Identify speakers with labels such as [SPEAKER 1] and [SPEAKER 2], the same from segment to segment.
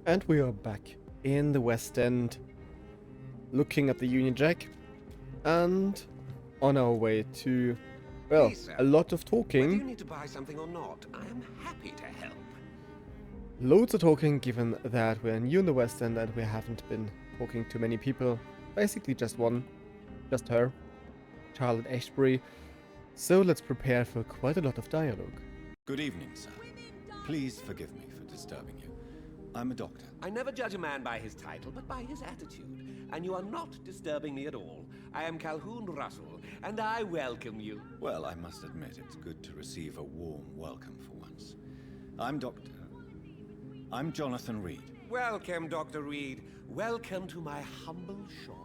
[SPEAKER 1] And we are back in the West End, looking at the Union Jack, and on our way to, well,
[SPEAKER 2] Please, sir.
[SPEAKER 1] a lot of
[SPEAKER 2] Whether you
[SPEAKER 1] talking.
[SPEAKER 2] need to buy something or not, I am happy to help.
[SPEAKER 1] Loads of talking, given that we're new in the West End and we haven't been talking to many people. Basically just one, just her, Charlotte Ashbury. So let's prepare for quite a lot of dialogue.
[SPEAKER 3] Good evening, sir. Please forgive me for disturbing you. I'm a doctor.
[SPEAKER 2] I never judge a man by his title, but by his attitude. And you are not disturbing me at all. I am Calhoun Russell, and I welcome you.
[SPEAKER 3] Well, I must admit it's good to receive a warm welcome for once. I'm Jonathan Reid.
[SPEAKER 2] Welcome, Dr. Reid. Welcome to my humble shop.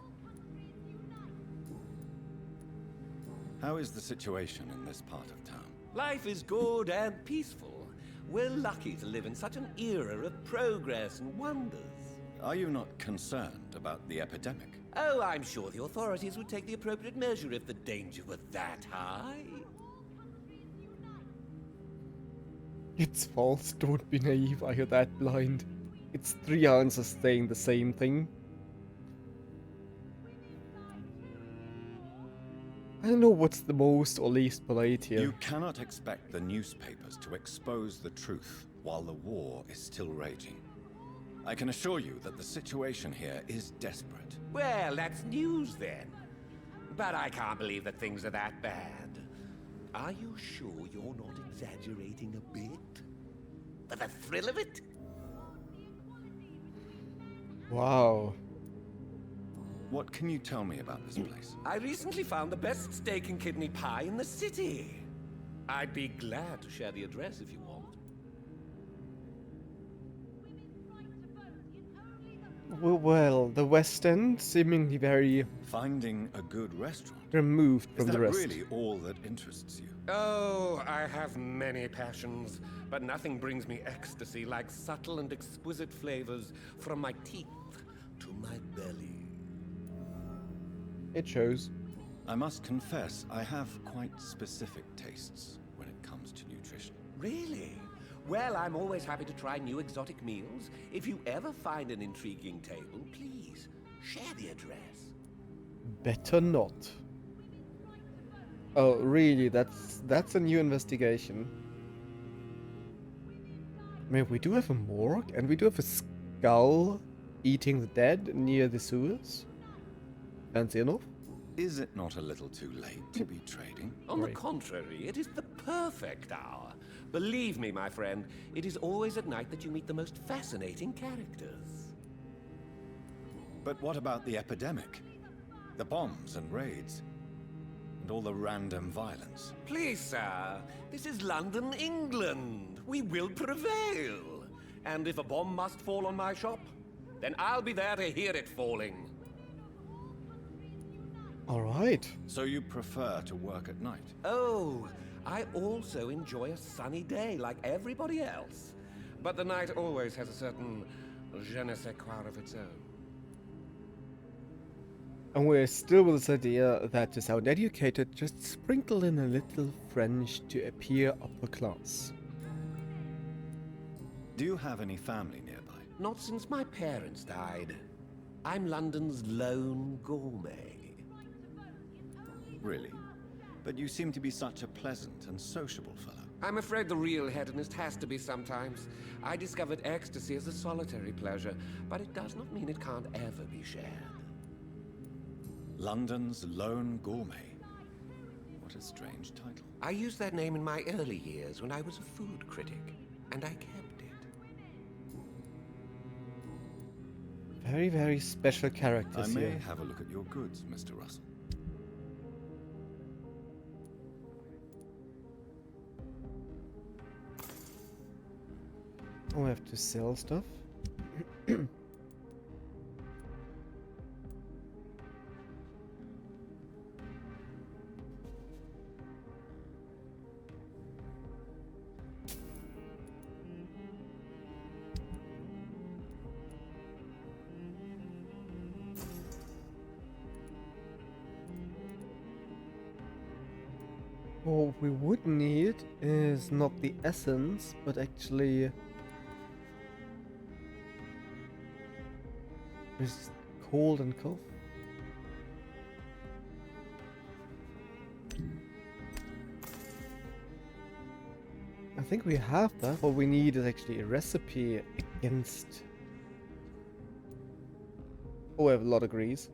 [SPEAKER 3] How is the situation in this part of town?
[SPEAKER 2] Life is good and peaceful. We're lucky to live in such an era of progress and wonders.
[SPEAKER 3] Are you not concerned about the epidemic?
[SPEAKER 2] Oh, I'm sure the authorities would take the appropriate measure if the danger were that high.
[SPEAKER 1] It's false, don't be naive, are you that blind? It's 3 answers saying the same thing. I don't know what's the most or least polite here.
[SPEAKER 3] You cannot expect the newspapers to expose the truth while the war is still raging. I can assure you that the situation here is desperate.
[SPEAKER 2] Well, that's news then. But I can't believe that things are that bad. Are you sure you're not exaggerating a bit? For the thrill of it?
[SPEAKER 1] Wow.
[SPEAKER 3] What can you tell me about this place?
[SPEAKER 2] I recently found the best steak and kidney pie in the city. I'd be glad to share the address if you want.
[SPEAKER 1] Well, the West End seemingly very
[SPEAKER 3] Finding a good restaurant.
[SPEAKER 1] removed
[SPEAKER 3] Is
[SPEAKER 1] from
[SPEAKER 3] that
[SPEAKER 1] the rest.
[SPEAKER 3] really all that interests you?
[SPEAKER 2] Oh, I have many passions, but nothing brings me ecstasy like subtle and exquisite flavors from my teeth to my belly.
[SPEAKER 1] It shows.
[SPEAKER 3] I must confess, I have quite specific tastes when it comes to nutrition.
[SPEAKER 2] Really? Well, I'm always happy to try new exotic meals. If you ever find an intriguing table, please share the address.
[SPEAKER 1] Better not. Oh, really? That's a new investigation. I mean, we do have a morgue, and we do have a skull eating the dead near the sewers. Fancy enough?
[SPEAKER 3] Is it not a little too late to be trading?
[SPEAKER 2] On the
[SPEAKER 1] Right.
[SPEAKER 2] contrary, it is the perfect hour. Believe me, my friend, it is always at night that you meet the most fascinating characters.
[SPEAKER 3] But what about the epidemic? The bombs and raids? And all the random violence?
[SPEAKER 2] Please, sir, this is London, England. We will prevail. And if a bomb must fall on my shop, then I'll be there to hear it falling.
[SPEAKER 1] Alright.
[SPEAKER 3] So you prefer to work at night?
[SPEAKER 2] Oh, I also enjoy a sunny day like everybody else. But the night always has a certain je ne sais quoi of its own.
[SPEAKER 1] And we're still with this idea that to sound educated, just sprinkle in a little French to appear upper class.
[SPEAKER 3] Do you have any family nearby?
[SPEAKER 2] Not since my parents died. I'm London's lone gourmet.
[SPEAKER 3] Really? But you seem to be such a pleasant and sociable fellow.
[SPEAKER 2] I'm afraid the real hedonist has to be sometimes. I discovered ecstasy as a solitary pleasure, but it does not mean it can't ever be shared.
[SPEAKER 3] London's lone gourmet. What a strange title.
[SPEAKER 2] I used that name in my early years when I was a food critic, and I kept it.
[SPEAKER 1] Very, very special
[SPEAKER 3] I
[SPEAKER 1] characters
[SPEAKER 3] may
[SPEAKER 1] here.
[SPEAKER 3] have a look at your goods, Mr. Russell.
[SPEAKER 1] Oh, I have to sell stuff. What we would need is not the essence, but actually Resist cold and cough. I think we have that. What we need is actually a recipe against... Oh, I have a lot of grease.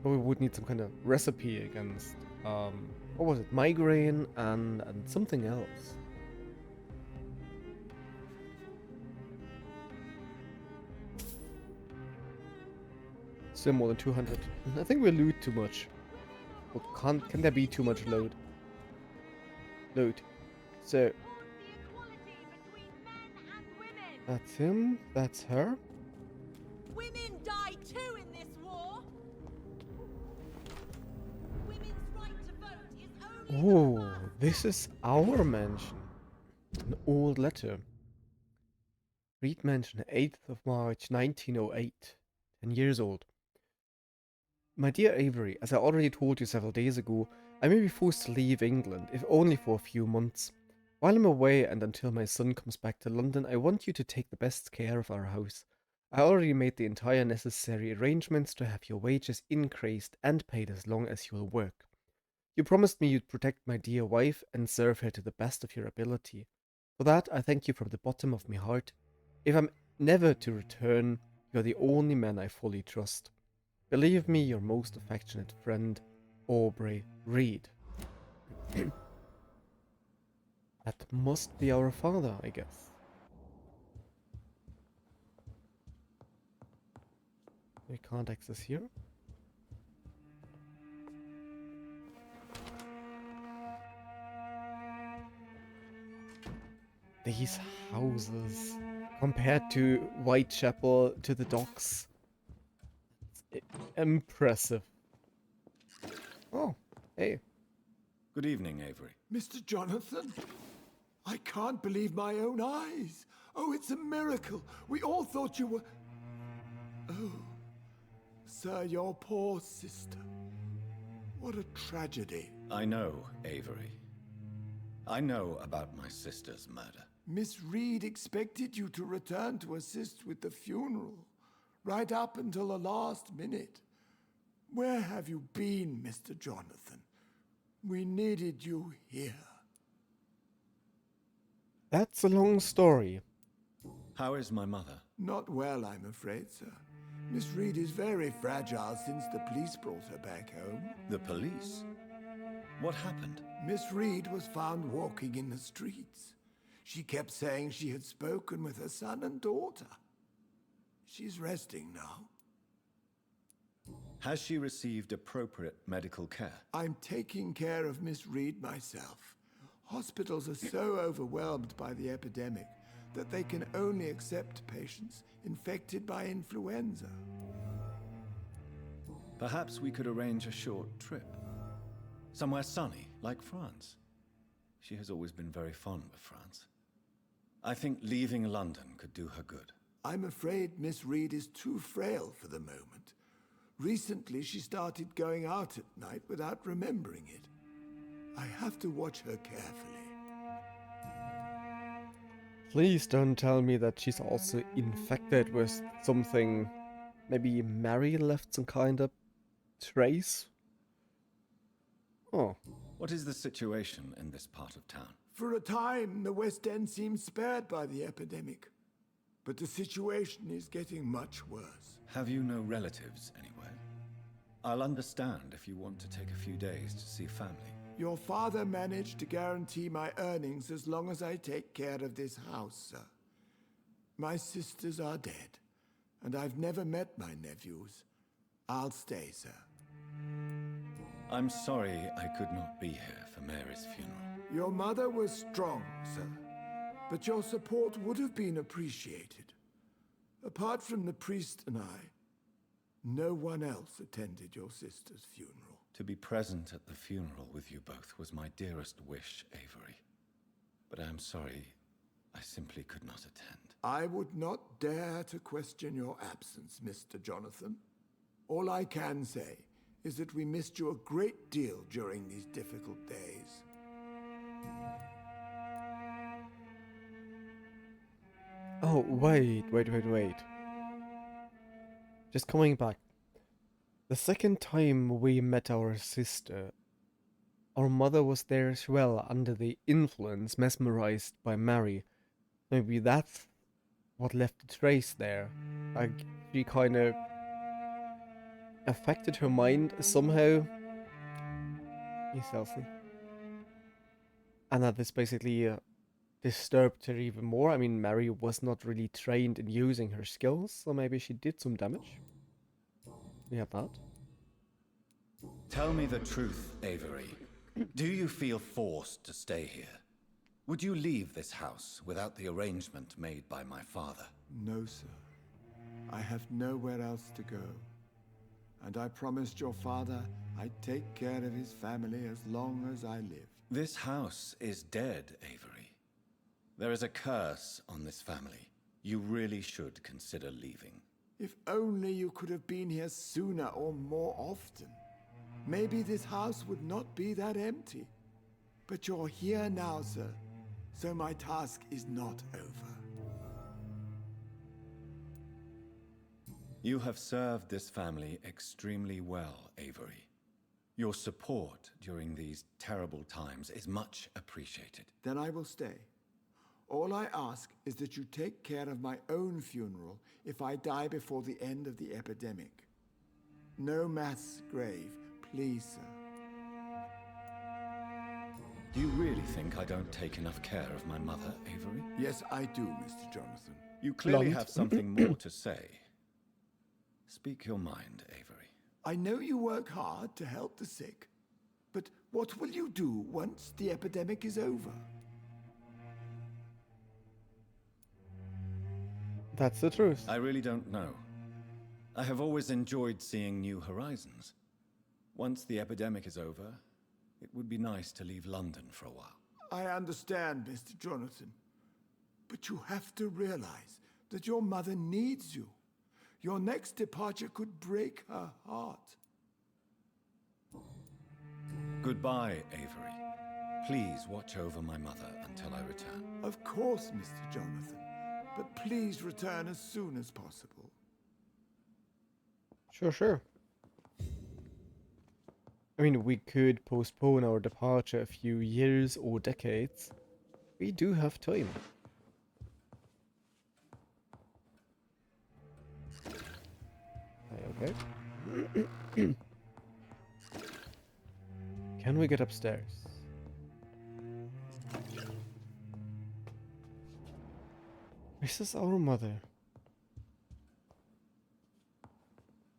[SPEAKER 1] But we would need some kind of recipe against... what was it? Migraine and something else. Still more than 200. I think we loot too much. Or can there be too much loot? So... That's him. That's her.
[SPEAKER 4] Women die too in this war. Women's right to vote is only
[SPEAKER 1] Oh, this is our mansion. An old letter. Reid Mansion, 8th of March 1908. 10 years old. My dear Avery, as I already told you several days ago, I may be forced to leave England, if only for a few months. While I'm away and until my son comes back to London, I want you to take the best care of our house. I already made the entire necessary arrangements to have your wages increased and paid as long as you'll work. You promised me you'd protect my dear wife and serve her to the best of your ability. For that, I thank you from the bottom of my heart. If I'm never to return, you're the only man I fully trust. Believe me, your most affectionate friend, Aubrey Reid. That must be our father, I guess. We can't access here. These houses, compared to Whitechapel, to the docks, impressive. Oh, hey.
[SPEAKER 3] Good evening, Avery.
[SPEAKER 5] Mr. Jonathan, I can't believe my own eyes. Oh, it's a miracle. We all thought you were... Oh, sir, your poor sister. What a tragedy.
[SPEAKER 3] I know, Avery. I know about my sister's murder.
[SPEAKER 5] Miss Reid expected you to return to assist with the funeral, right up until the last minute. Where have you been, Mr. Jonathan? We needed you here.
[SPEAKER 1] That's a long story.
[SPEAKER 3] How is my mother?
[SPEAKER 5] Not well, I'm afraid, sir. Miss Reid is very fragile since the police brought her back home.
[SPEAKER 3] The police? What happened?
[SPEAKER 5] Miss Reid was found walking in the streets. She kept saying she had spoken with her son and daughter. She's resting now.
[SPEAKER 3] Has she received appropriate medical care?
[SPEAKER 5] I'm taking care of Miss Reid myself. Hospitals are so overwhelmed by the epidemic that they can only accept patients infected by influenza.
[SPEAKER 3] Perhaps we could arrange a short trip. Somewhere sunny, like France. She has always been very fond of France. I think leaving London could do her good.
[SPEAKER 5] I'm afraid Miss Reid is too frail for the moment. Recently, she started going out at night without remembering it. I have to watch her carefully.
[SPEAKER 1] Please don't tell me that she's also infected with something. Maybe Mary left some kind of trace? Oh.
[SPEAKER 3] What is the situation in this part of town?
[SPEAKER 5] For a time, the West End seemed spared by the epidemic. But the situation is getting much worse.
[SPEAKER 3] Have you no relatives anywhere? I'll understand if you want to take a few days to see family.
[SPEAKER 5] Your father managed to guarantee my earnings as long as I take care of this house, sir. My sisters are dead, and I've never met my nephews. I'll stay, sir.
[SPEAKER 3] I'm sorry I could not be here for Mary's funeral.
[SPEAKER 5] Your mother was strong, sir, but your support would have been appreciated. Apart from the priest and I, no one else attended your sister's funeral.
[SPEAKER 3] To be present at the funeral with you both was my dearest wish, Avery. But I'm sorry, I simply could not attend.
[SPEAKER 5] I would not dare to question your absence, Mr. Jonathan. All I can say is that we missed you a great deal during these difficult days.
[SPEAKER 1] Oh, wait. Just coming back. The second time we met our sister, our mother was there as well, under the influence, mesmerized by Mary. Maybe that's what left a trace there. Like, she kind of affected her mind somehow. He's healthy. And that this basically disturbed her even more. I mean, Mary was not really trained in using her skills, so maybe she did some damage. We have that.
[SPEAKER 3] Tell me the truth, Avery. Do you feel forced to stay here? Would you leave this house without the arrangement made by my father?
[SPEAKER 5] No, sir. I have nowhere else to go. And I promised your father I'd take care of his family as long as I live.
[SPEAKER 3] This house is dead, Avery. There is a curse on this family. You really should consider leaving.
[SPEAKER 5] If only you could have been here sooner or more often. Maybe this house would not be that empty. But you're here now, sir. So my task is not over.
[SPEAKER 3] You have served this family extremely well, Avery. Your support during these terrible times is much appreciated.
[SPEAKER 5] Then I will stay. All I ask is that you take care of my own funeral if I die before the end of the epidemic. No mass grave, please, sir.
[SPEAKER 3] Do you really think I don't take enough care of my mother, Avery?
[SPEAKER 5] Yes, I do, Mr. Jonathan.
[SPEAKER 3] You clearly
[SPEAKER 1] Blunt.
[SPEAKER 3] have something more to say. Speak your mind, Avery.
[SPEAKER 5] I know you work hard to help the sick, but what will you do once the epidemic is over?
[SPEAKER 1] That's the truth.
[SPEAKER 3] I really don't know. I have always enjoyed seeing new horizons. Once the epidemic is over, it would be nice to leave London for a while.
[SPEAKER 5] I understand, Mr. Jonathan, but you have to realize that your mother needs you. Your next departure could break her heart.
[SPEAKER 3] Goodbye, Avery. Please watch over my mother until I return.
[SPEAKER 5] Of course, Mr. Jonathan, but please return as soon as possible.
[SPEAKER 1] Sure. I mean, we could postpone our departure a few years or decades. We do have time. Okay. Can we get upstairs? This is our mother.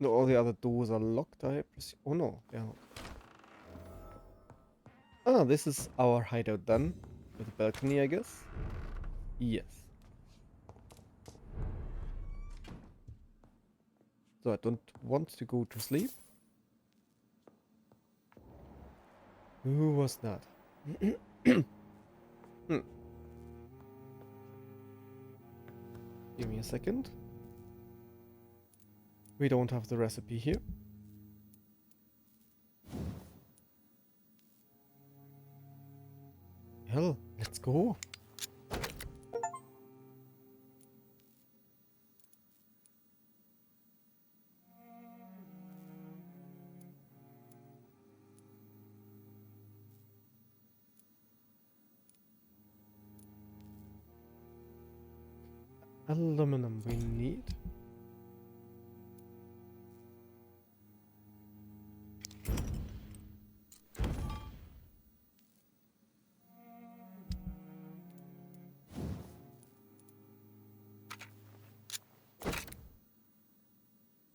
[SPEAKER 1] No, all the other doors are locked, I presume. Oh no, they're not. Ah, this is our hideout then. With a balcony, I guess. Yes. So I don't want to go to sleep. Who was that? Give me a second. We don't have the recipe here. Hell, let's go. Aluminum we need.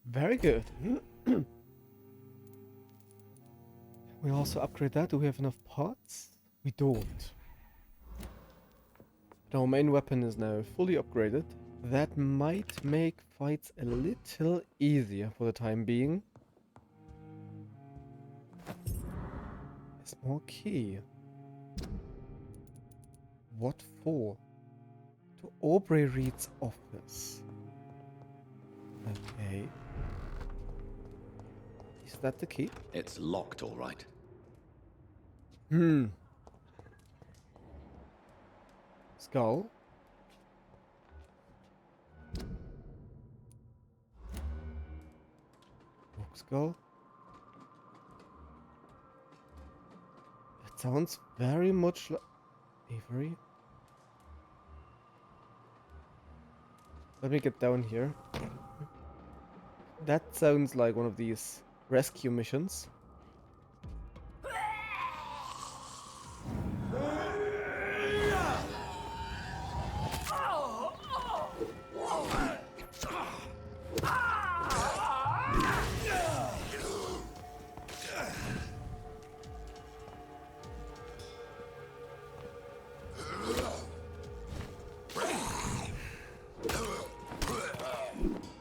[SPEAKER 1] Very good. We also upgrade that. Do we have enough parts? We don't. But our main weapon is now fully upgraded. That might make fights a little easier for the time being. A small key. What for? To Aubrey Reid's office. Okay. Is that the key?
[SPEAKER 6] It's locked, all right.
[SPEAKER 1] Skull. Skull. It sounds very much like Avery. Let me get down here. That sounds like one of these rescue missions.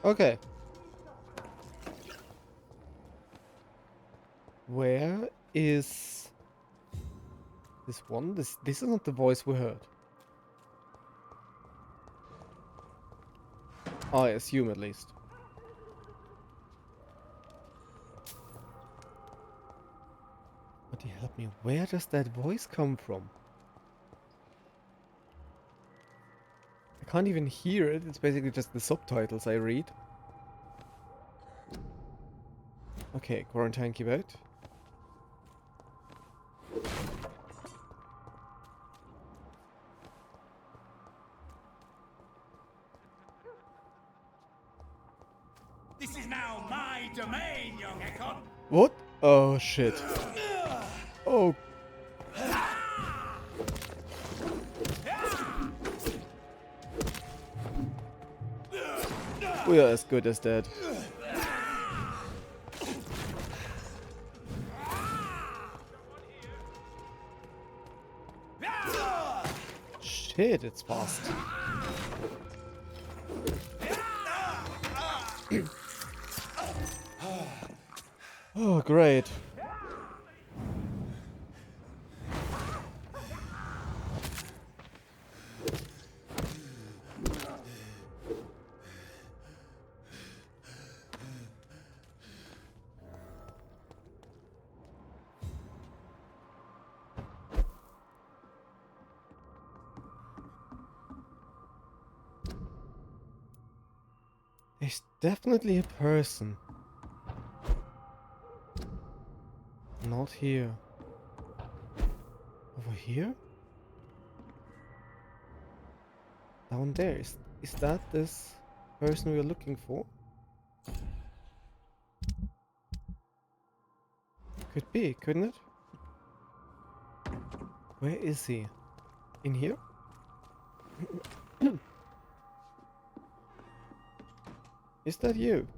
[SPEAKER 1] Okay. Where is this one? This is not the voice we heard. I assume at least. But help me, where does that voice come from? I can't even hear it, it's basically just the subtitles I read. Okay, quarantine keep out.
[SPEAKER 6] This is now my domain, young Ekon.
[SPEAKER 1] What? Oh shit. Oh. We are as good as dead. Shit, it's fast. Oh, great. There's definitely a person. Not here. Over here? Down there. Is that this person we're looking for? Could be, couldn't it? Where is he? In here? Is that you?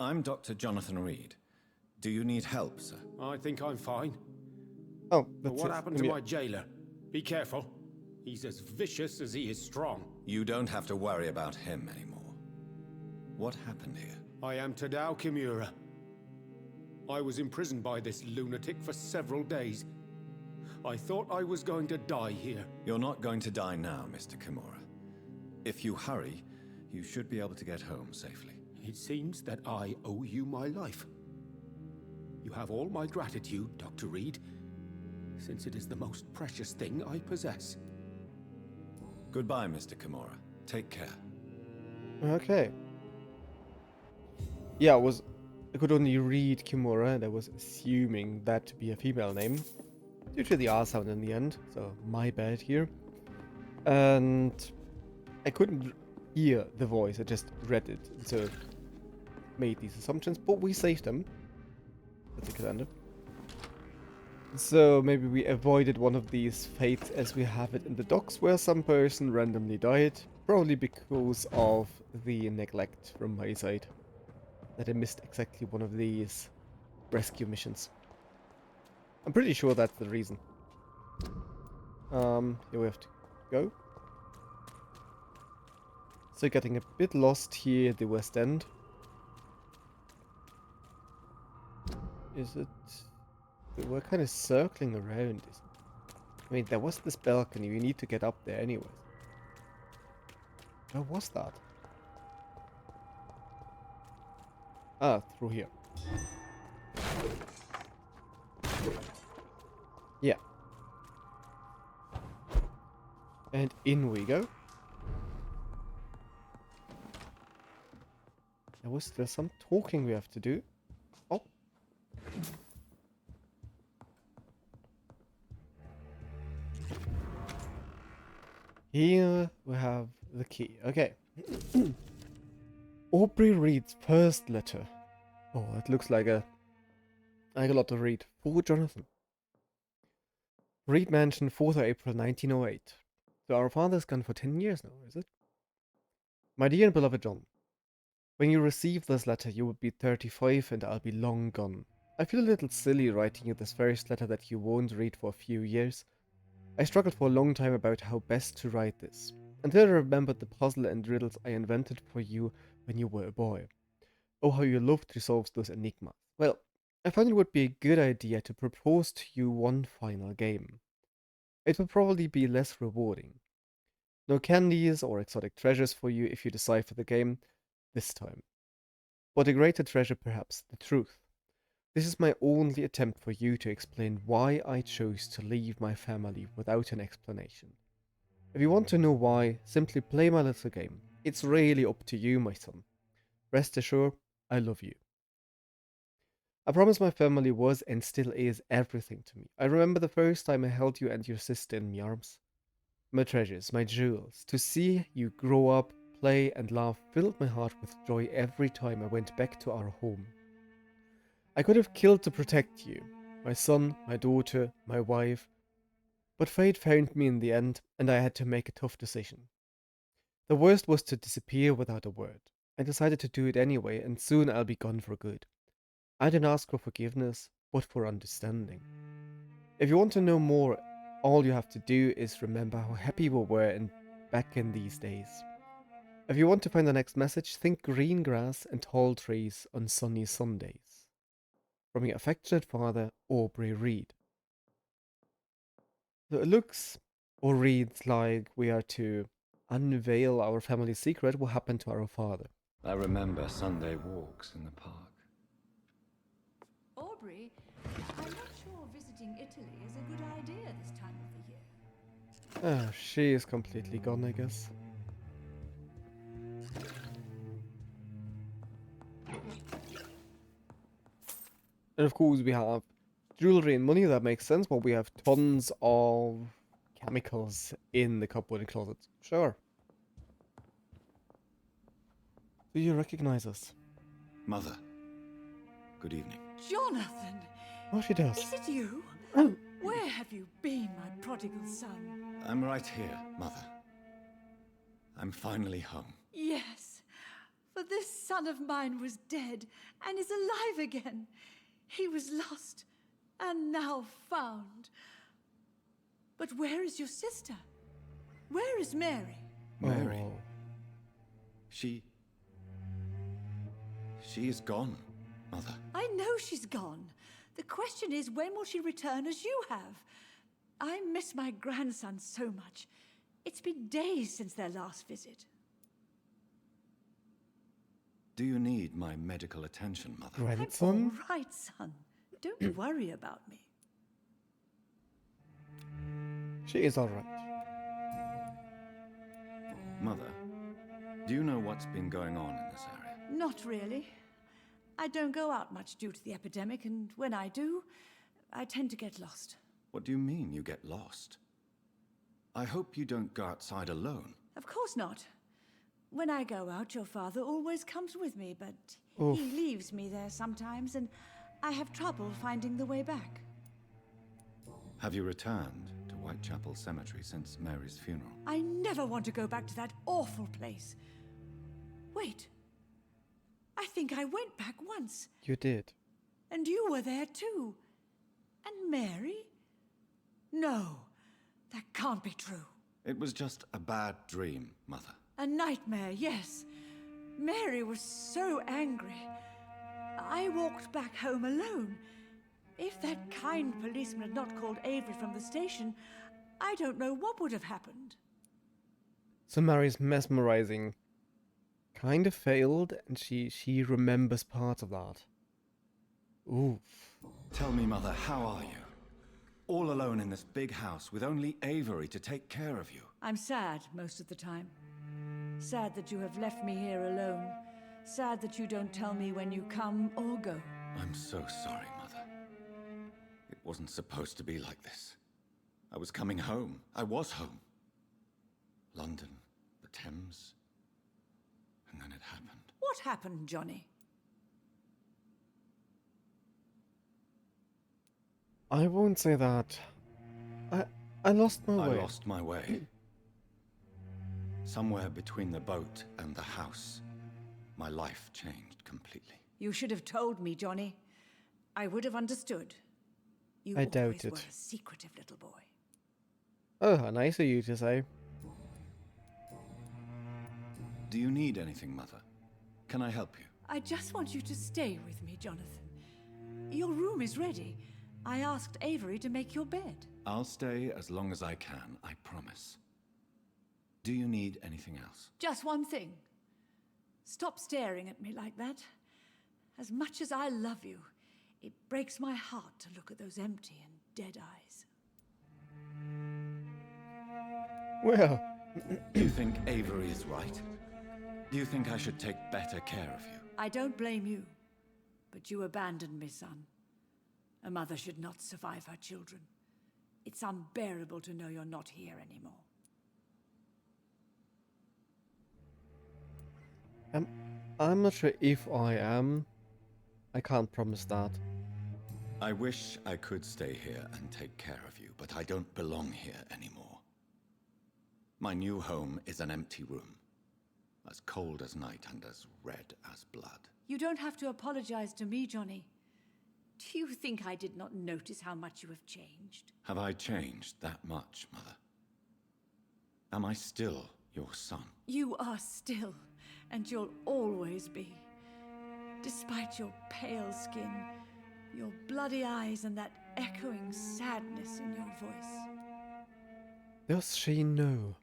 [SPEAKER 3] I'm Dr. Jonathan Reid. Do you need help, sir?
[SPEAKER 7] I think I'm fine.
[SPEAKER 1] Oh,
[SPEAKER 7] But
[SPEAKER 1] that's
[SPEAKER 7] what
[SPEAKER 1] it.
[SPEAKER 7] happened to my jailer? Be careful. He's as vicious as he is strong.
[SPEAKER 3] You don't have to worry about him anymore. What happened here?
[SPEAKER 7] I am Tadao Kimura. I was imprisoned by this lunatic for several days. I thought I was going to die here.
[SPEAKER 3] You're not going to die now, Mr. Kimura. If you hurry, you should be able to get home safely.
[SPEAKER 7] It seems that I owe you my life. You have all my gratitude, Dr. Reid, since it is the most precious thing I possess.
[SPEAKER 3] Goodbye, Mr. Kimura. Take care.
[SPEAKER 1] Okay. Yeah, I could only read Kimura and I was assuming that to be a female name. Due to the R sound in the end, so my bad here. And I couldn't hear the voice, I just read it, so made these assumptions, but we saved them. That's a commando. So maybe we avoided one of these fates as we have it in the docks where some person randomly died, probably because of the neglect from my side. That I missed exactly one of these rescue missions. I'm pretty sure that's the reason. Here we have to go. So getting a bit lost here at the West End. Is it... We're kind of circling around. I mean, there was this balcony. We need to get up there anyways. Where was that? Ah, through here. Yeah. And in we go. There was still some talking we have to do. Oh. Here we have the key. Okay. Aubrey Reid's first letter. Oh, it looks like a lot to read. For Jonathan. Reid mansion, 4th of April 1908. So our father's gone for 10 years now, is it? My dear and beloved John, when you receive this letter, you will be 35 and I'll be long gone. I feel a little silly writing you this first letter that you won't read for a few years. I struggled for a long time about how best to write this, until I remembered the puzzle and riddles I invented for you when you were a boy. Oh, how you loved to solve those enigmas. Well, I found it would be a good idea to propose to you one final game. It will probably be less rewarding. No candies or exotic treasures for you if you decipher the game this time. But a greater treasure perhaps, the truth. This is my only attempt for you to explain why I chose to leave my family without an explanation. If you want to know why, simply play my little game. It's really up to you, my son. Rest assured, I love you. I promise my family was and still is everything to me. I remember the first time I held you and your sister in my arms. My treasures, my jewels. To see you grow up, play and laugh filled my heart with joy every time I went back to our home. I could have killed to protect you, my son, my daughter, my wife, but fate found me in the end and I had to make a tough decision. The worst was to disappear without a word. I decided to do it anyway and soon I'll be gone for good. I didn't ask for forgiveness, but for understanding. If you want to know more, all you have to do is remember how happy we were back in these days. If you want to find the next message, think green grass and tall trees on sunny Sundays. From your affectionate father, Aubrey Reid. So it looks or reads like we are to unveil our family secret, what happened to our father.
[SPEAKER 3] I remember Sunday walks in the park.
[SPEAKER 8] Aubrey, I'm not sure visiting Italy is a good idea this time of the year.
[SPEAKER 1] Ah, she is completely gone, I guess. And of course we have jewelry and money, that makes sense, but we have tons of chemicals in the cupboard closet. Sure. Do you recognize us?
[SPEAKER 3] Mother, good evening.
[SPEAKER 8] Jonathan!
[SPEAKER 1] Oh, she does.
[SPEAKER 8] Is it you?
[SPEAKER 1] Oh.
[SPEAKER 8] Where have you been, my prodigal son?
[SPEAKER 3] I'm right here, Mother. I'm finally home.
[SPEAKER 8] Yes, for this son of mine was dead and is alive again. He was lost and now found. But where is your sister? Where is Mary?
[SPEAKER 3] Mary.
[SPEAKER 1] Oh.
[SPEAKER 3] She is gone, Mother.
[SPEAKER 8] I know she's gone. The question is, when will she return as you have? I miss my grandson so much. It's been days since their last visit.
[SPEAKER 3] Do you need my medical attention, Mother?
[SPEAKER 1] Grandson?
[SPEAKER 8] I'm all right, son. Don't worry about me.
[SPEAKER 1] She is alright.
[SPEAKER 3] Mother, do you know what's been going on in this area?
[SPEAKER 8] Not really. I don't go out much due to the epidemic, and when I do, I tend to get lost.
[SPEAKER 3] What do you mean you get lost? I hope you don't go outside alone.
[SPEAKER 8] Of course not. When I go out, your father always comes with me, but
[SPEAKER 1] Oof.
[SPEAKER 8] he leaves me there sometimes, and I have trouble finding the way back.
[SPEAKER 3] Have you returned to Whitechapel Cemetery since Mary's funeral?
[SPEAKER 8] I never want to go back to that awful place. Wait. I think I went back once.
[SPEAKER 1] You did.
[SPEAKER 8] And you were there too. And Mary? No, that can't be true.
[SPEAKER 3] It was just a bad dream, Mother.
[SPEAKER 8] A nightmare, yes. Mary was so angry. I walked back home alone. If that kind policeman had not called Avery from the station, I don't know what would have happened.
[SPEAKER 1] So Mary's mesmerizing kind of failed, and she remembers part of that. Oof.
[SPEAKER 3] Tell me, Mother, how are you? All alone in this big house with only Avery to take care of you.
[SPEAKER 8] I'm sad most of the time. Sad that you have left me here alone. Sad that you don't tell me when you come or go.
[SPEAKER 3] I'm so sorry, Mother. It wasn't supposed to be like this. I was coming home. I was home. London, the Thames, and then it happened.
[SPEAKER 8] What happened, Johnny?
[SPEAKER 1] I won't say that. I lost my way.
[SPEAKER 3] I lost my way. Somewhere between the boat and the house, my life changed completely.
[SPEAKER 8] You should have told me, Johnny. I would have understood. You
[SPEAKER 1] I doubt
[SPEAKER 8] always
[SPEAKER 1] it.
[SPEAKER 8] were a secretive little boy.
[SPEAKER 1] Oh, how nice of you to say.
[SPEAKER 3] Do you need anything, Mother? Can I help you?
[SPEAKER 8] I just want you to stay with me, Jonathan. Your room is ready. I asked Avery to make your bed.
[SPEAKER 3] I'll stay as long as I can, I promise. Do you need anything else?
[SPEAKER 8] Just one thing. Stop staring at me like that. As much as I love you, it breaks my heart to look at those empty and dead eyes.
[SPEAKER 1] Well,
[SPEAKER 3] Do you think Avery is right? Do you think I should take better care of you?
[SPEAKER 8] I don't blame you, but you abandoned me, son. A mother should not survive her children. It's unbearable to know you're not here anymore.
[SPEAKER 1] I'm not sure if I am. I can't promise that.
[SPEAKER 3] I wish I could stay here and take care of you, but I don't belong here anymore. My new home is an empty room, as cold as night and as red as blood.
[SPEAKER 8] You don't have to apologize to me, Johnny. Do you think I did not notice how much you have changed?
[SPEAKER 3] Have I changed that much, Mother? Am I still your son?
[SPEAKER 8] You are still, and you'll always be. Despite your pale skin, your bloody eyes, and that echoing sadness in your voice.
[SPEAKER 1] Does she know?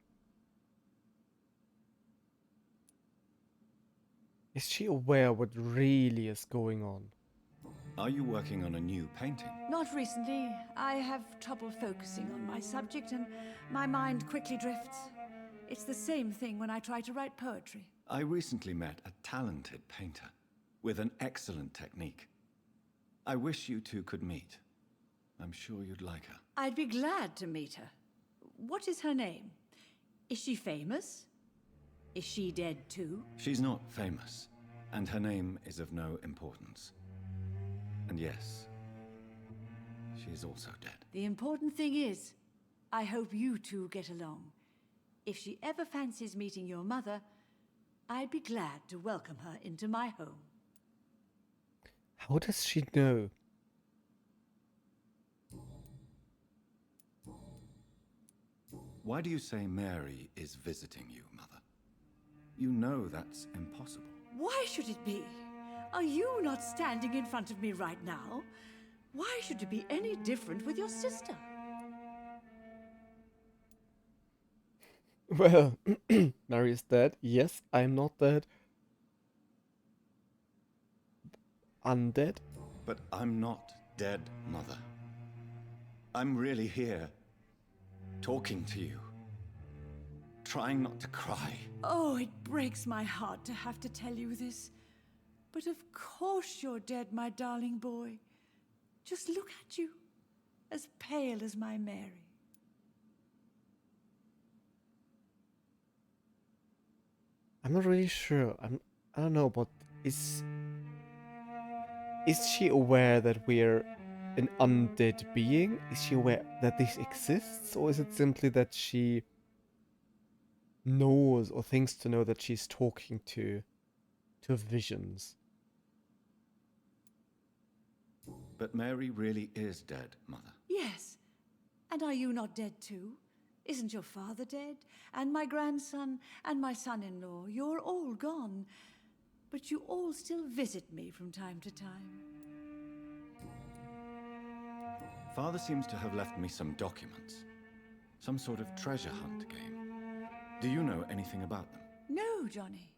[SPEAKER 1] Is she aware what really is going on?
[SPEAKER 3] Are you working on a new painting?
[SPEAKER 8] Not recently. I have trouble focusing on my subject, and my mind quickly drifts. It's the same thing when I try to write poetry.
[SPEAKER 3] I recently met a talented painter with an excellent technique. I wish you two could meet. I'm sure you'd like her.
[SPEAKER 8] I'd be glad to meet her. What is her name? Is she famous? Is she dead too?
[SPEAKER 3] She's not famous, and her name is of no importance. And yes, she is also dead.
[SPEAKER 8] The important thing is, I hope you two get along. If she ever fancies meeting your mother, I'd be glad to welcome her into my home.
[SPEAKER 1] How does she know?
[SPEAKER 3] Why do you say Mary is visiting you, Mother? You know that's impossible.
[SPEAKER 8] Why should it be? Are you not standing in front of me right now? Why should it be any different with your sister?
[SPEAKER 1] Well, Mary is dead. Yes, I'm not dead. Undead?
[SPEAKER 3] But I'm not dead, Mother. I'm really here, talking to you, trying not to cry.
[SPEAKER 8] Oh, it breaks my heart to have to tell you this. But of course you're dead, my darling boy. Just look at you, as pale as my Mary.
[SPEAKER 1] I'm not really sure. I don't know, but is she aware that we're an undead being? Is she aware that this exists? Or is it simply that she knows or thinks to know that she's talking to visions?
[SPEAKER 3] But Mary really is dead, Mother.
[SPEAKER 8] Yes. And are you not dead too? Isn't your father dead? And my grandson and my son-in-law? You're all gone. But you all still visit me from time to time.
[SPEAKER 3] Father seems to have left me some documents. Some sort of treasure hunt game. Do you know anything about them?
[SPEAKER 8] No, Johnny.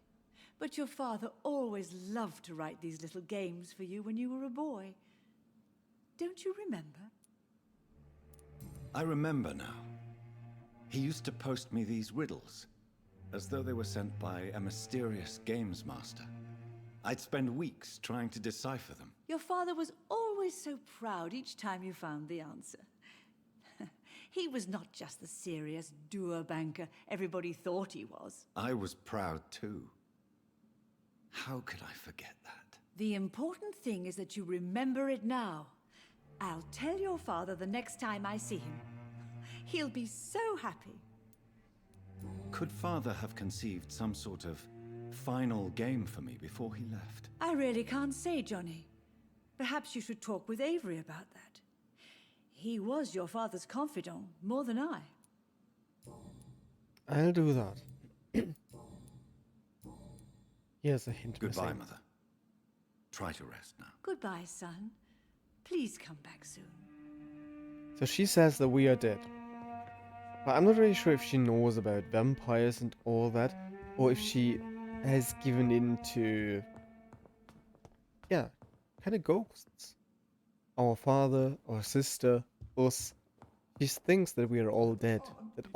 [SPEAKER 8] But your father always loved to write these little games for you when you were a boy. Don't you remember?
[SPEAKER 3] I remember now. He used to post me these riddles, as though they were sent by a mysterious games master. I'd spend weeks trying to decipher them.
[SPEAKER 8] Your father was always so proud each time you found the answer. He was not just the serious doer banker everybody thought he was.
[SPEAKER 3] I was proud too. How could I forget that?
[SPEAKER 8] The important thing is that you remember it now. I'll tell your father the next time I see him. He'll be so happy.
[SPEAKER 3] Could Father have conceived some sort of final game for me before he left?
[SPEAKER 8] I really can't say, Johnny. Perhaps you should talk with Avery about that. He was your father's confidant, more than I.
[SPEAKER 1] I'll do that. Here's a hint.
[SPEAKER 3] Goodbye,
[SPEAKER 1] missing.
[SPEAKER 3] Mother. Try to rest now.
[SPEAKER 8] Goodbye, son. Please come back soon.
[SPEAKER 1] So she says that we are dead. But I'm not really sure if she knows about vampires and all that, or if she has given in to, yeah, kind of ghosts. Our father, our sister, us. She thinks that we are all dead. That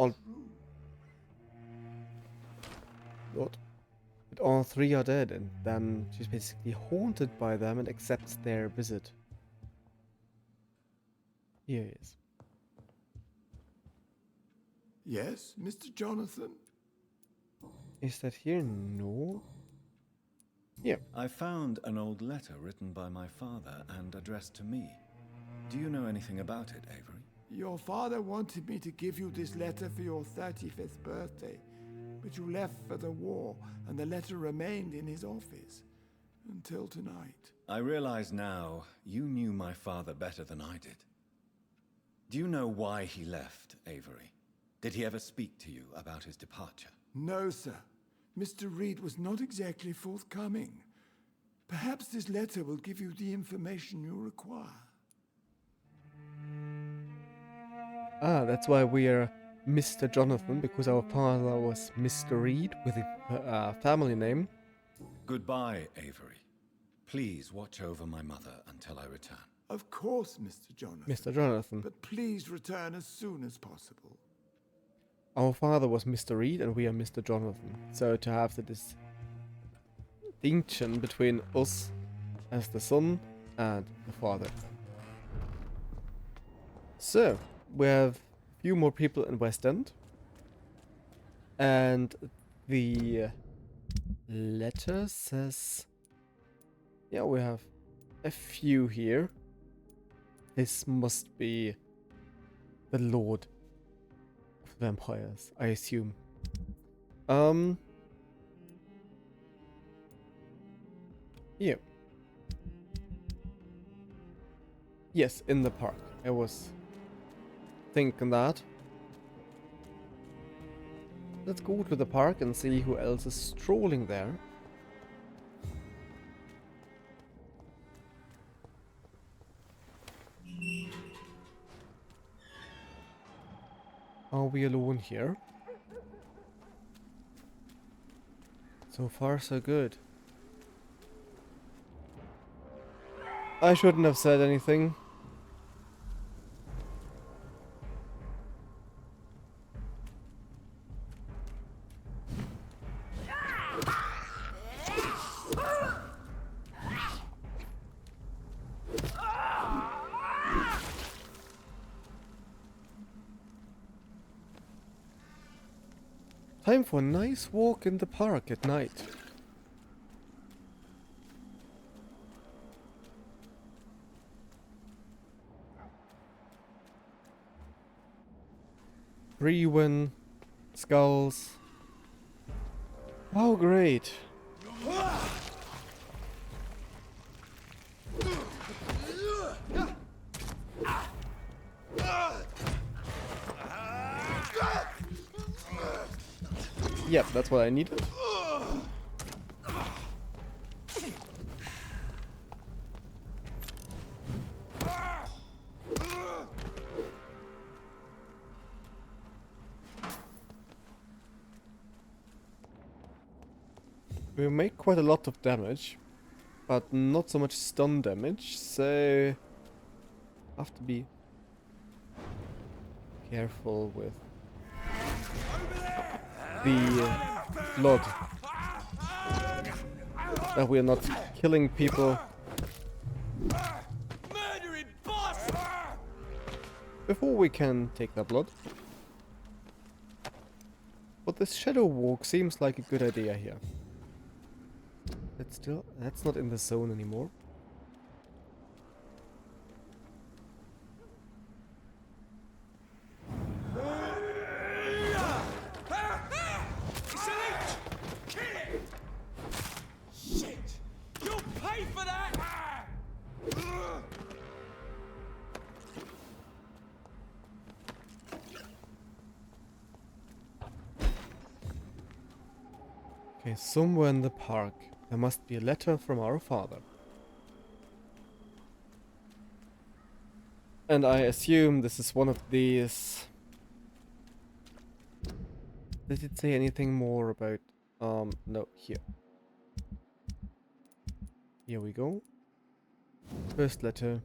[SPEAKER 1] all three are dead, and then she's basically haunted by them and accepts their visit. Here he is.
[SPEAKER 5] Yes, Mr. Jonathan?
[SPEAKER 1] Is that here? No. Yeah.
[SPEAKER 3] I found an old letter written by my father and addressed to me. Do you know anything about it, Avery?
[SPEAKER 5] Your father wanted me to give you this letter for your 35th birthday, but you left for the war, and the letter remained in his office until tonight.
[SPEAKER 3] I realize now you knew my father better than I did. Do you know why he left, Avery? Did he ever speak to you about his departure?
[SPEAKER 5] No, sir. Mr. Reid was not exactly forthcoming. Perhaps this letter will give you the information you require.
[SPEAKER 1] Ah, that's why we are Mr. Jonathan, because our father was Mr. Reid with a family name.
[SPEAKER 3] Goodbye, Avery. Please watch over my mother until I return.
[SPEAKER 5] Of course, Mr. Jonathan.
[SPEAKER 1] Mr. Jonathan.
[SPEAKER 5] But please return as soon as possible.
[SPEAKER 1] Our father was Mr. Reid and we are Mr. Jonathan. So to have the distinction between us as the son and the father. So, we have a few more people in West End. And the letter says... Yeah, we have a few here. This must be the Lord of Vampires, I assume. Yeah. Yes, in the park. I was thinking that. Let's go to the park and see who else is strolling there. Are we alone here? So far, so good. I shouldn't have said anything. Time for a nice walk in the park at night. Priwen, skulls. Oh, great. Yep, that's what I needed. We make quite a lot of damage, but not so much stun damage, so have to be careful with the blood. that we are not killing people
[SPEAKER 6] Murdering boss!
[SPEAKER 1] before we can take their blood. But this shadow walk seems like a good idea here. That's not in the zone anymore.
[SPEAKER 6] It's a leech! Kill it! Shit! You'll pay for that!
[SPEAKER 1] Okay, somewhere in the park there must be a letter from our father. And I assume this is one of these. Did it say anything more about no, here. Here we go. First letter.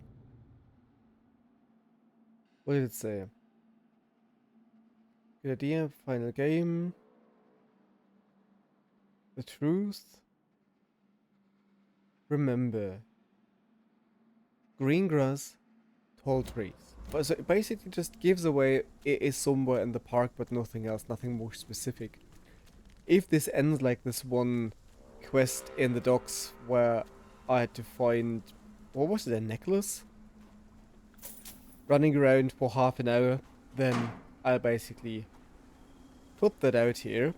[SPEAKER 1] What did it say? Good idea, final game. The truth. Remember. Green grass, tall trees. So it basically just gives away it is somewhere in the park but nothing else, nothing more specific. If this ends like this one quest in the docks where I had to find, what was it, a necklace? Running around for half an hour, then I'll basically put that out here.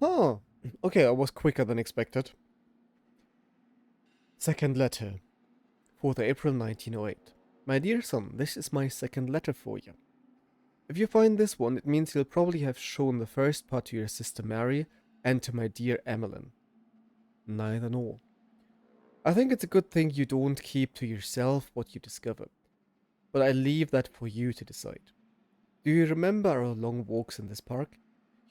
[SPEAKER 1] Huh. Okay, I was quicker than expected. Second letter. 4th April 1908. My dear son, this is my second letter for you. If you find this one, it means you'll probably have shown the first part to your sister Mary and to my dear Emmeline. Neither nor. I think it's a good thing you don't keep to yourself what you discover, but I leave that for you to decide. Do you remember our long walks in this park?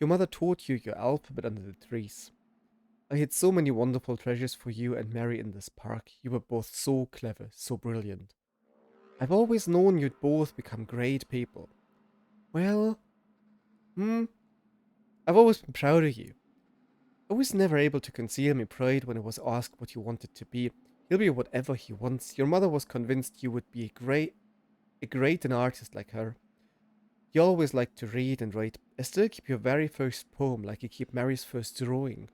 [SPEAKER 1] Your mother taught you your alphabet under the trees. I hid so many wonderful treasures for you and Mary in this park. You were both so clever, so brilliant. I've always known you'd both become great people. Well, I've always been proud of you. I was never able to conceal my pride when I was asked what you wanted to be. He'll be whatever he wants. Your mother was convinced you would be a great an artist like her. You always liked to read and write. I still keep your very first poem like you keep Mary's first drawing.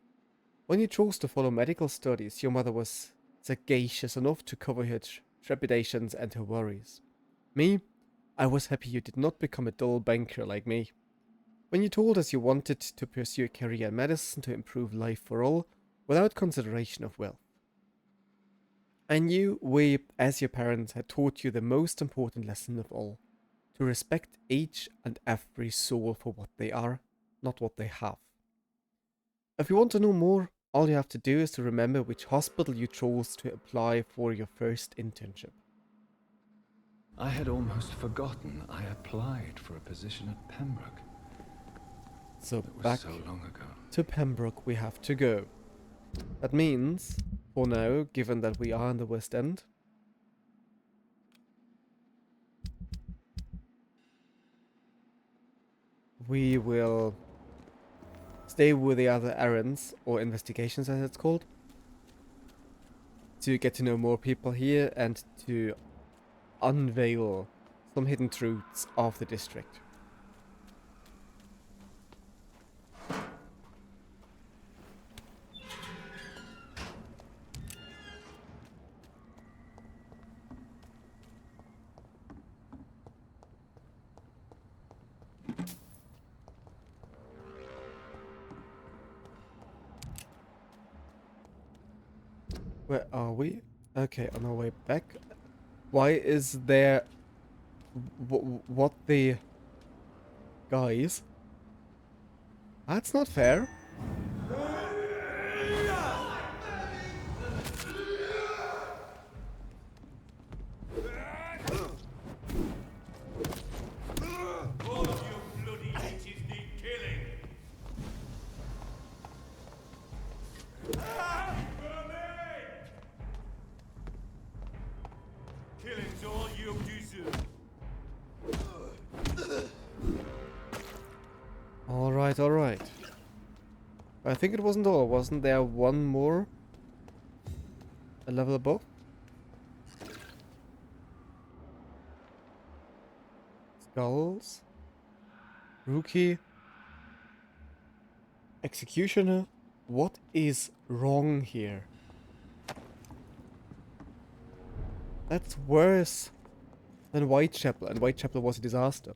[SPEAKER 1] When you chose to follow medical studies, your mother was sagacious enough to cover her trepidations and her worries. Me, I was happy you did not become a dull banker like me. When you told us you wanted to pursue a career in medicine to improve life for all, without consideration of wealth. I knew we, as your parents, had taught you the most important lesson of all. To respect each and every soul for what they are, not what they have. If you want to know more, all you have to do is to remember which hospital you chose to apply for your first internship.
[SPEAKER 3] I had almost forgotten I applied for a position at Pembroke.
[SPEAKER 1] So
[SPEAKER 3] It was
[SPEAKER 1] back
[SPEAKER 3] so long ago.
[SPEAKER 1] to Pembroke we have to go. That means, for now, given that we are in the West End, we will stay with the other errands, or investigations as it's called, to get to know more people here and to unveil some hidden truths of the district. Where are we? Okay, on our way back. Why is there... what the... Guys? That's not fair.
[SPEAKER 6] All of you bloody leeches need killing. Killing's all you deserve.
[SPEAKER 1] Alright, alright. I think it wasn't all. Wasn't there one more? A level above? Skulls? Rookie? Executioner? What is wrong here? That's worse than Whitechapel, and Whitechapel was a disaster.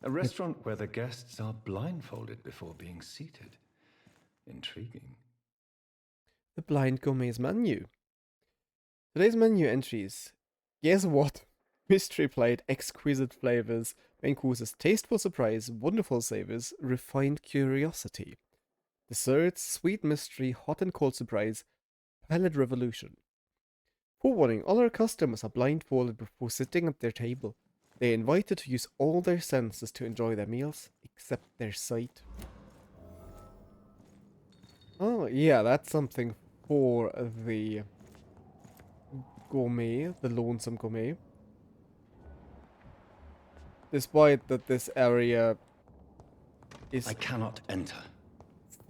[SPEAKER 3] A restaurant where the guests are blindfolded before being seated. Intriguing.
[SPEAKER 1] The Blind Gourmet's menu. Today's menu entries. Guess what? Mystery plate, exquisite flavors, main courses, tasteful surprise, wonderful savors, refined curiosity. Desserts, sweet mystery, hot and cold surprise, palate revolution. Forewarning, all our customers are blindfolded before sitting at their table. They are invited to use all their senses to enjoy their meals, except their sight. Oh, yeah, that's something for the gourmet, the lonesome gourmet. Despite that this area is
[SPEAKER 3] I cannot enter.